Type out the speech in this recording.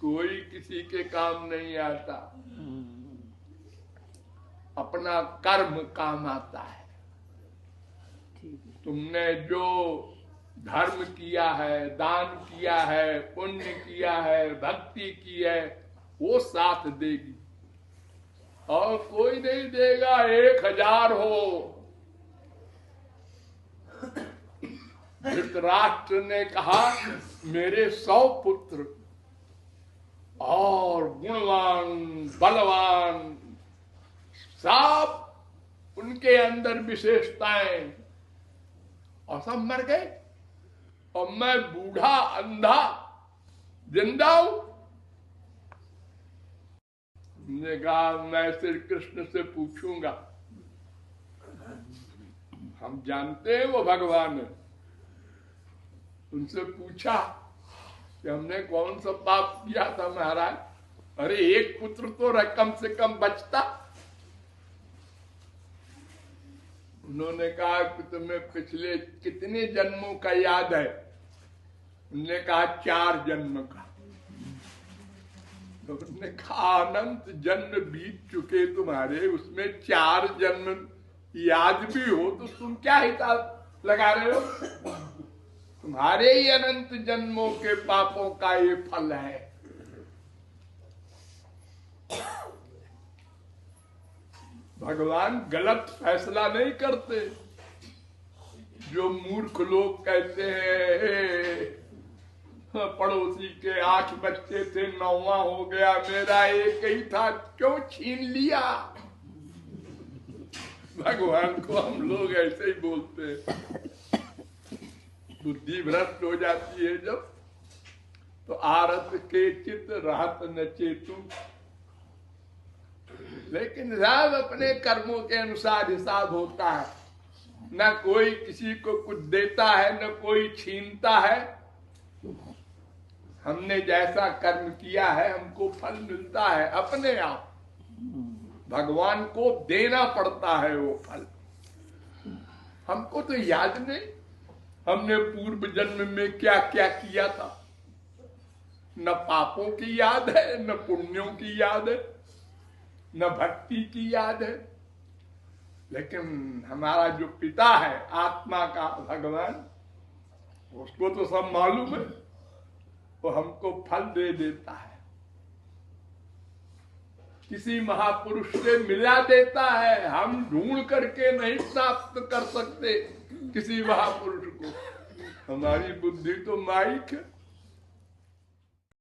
कोई किसी के काम नहीं आता, अपना कर्म काम आता है। तुमने जो धर्म किया है, दान किया है, पुण्य किया है, भक्ति की है, वो साथ देगी और कोई नहीं देगा। 1000 हो। धृतराष्ट्र ने कहा मेरे 100 पुत्र और गुणवान बलवान, सब उनके अंदर विशेषताएं, और सब मर गए और मैं बूढ़ा अंधा जिंदा हूं। ने कहा मैं श्री कृष्ण से पूछूंगा, हम जानते हैं वो भगवान है। उनसे पूछा कि हमने कौन सा पाप किया था महाराज? अरे एक पुत्र तो कम से कम बचता। उन्होंने कहा कि तुम्हें पिछले कितने जन्मों का याद है? उन्होंने कहा 4 जन्म का। तो उन्होंने कहा अनंत जन्म बीत चुके तुम्हारे, उसमें 4 जन्म याद भी हो तो तुम क्या हिसाब लगा रहे हो? तुम्हारे ही अनंत जन्मों के पापों का ये फल है। भगवान गलत फैसला नहीं करते। जो मूर्ख लोग कहते हैं पड़ोसी के 8 बच्चे थे, 9वां हो गया, मेरा एक ही था, क्यों छीन लिया? भगवान को हम लोग ऐसे ही बोलते हैं। बुद्धि भ्रष्ट हो जाती है जब, तो आरत के चित रहत न चेतु। लेकिन सब अपने कर्मों के अनुसार हिसाब होता है। न कोई किसी को कुछ देता है, न कोई छीनता है। हमने जैसा कर्म किया है हमको फल मिलता है अपने आप। भगवान को देना पड़ता है वो फल। हमको तो याद नहीं हमने पूर्व जन्म में क्या क्या किया था। न पापों की याद है, न पुण्यों की याद है, न भक्ति की याद है। लेकिन हमारा जो पिता है आत्मा का भगवान, उसको तो सब मालूम है, वो हमको फल दे देता है। किसी महापुरुष से मिला देता है। हम ढूंढ करके नहीं प्राप्त कर सकते किसी महापुरुष को। हमारी बुद्धि तो माइक है।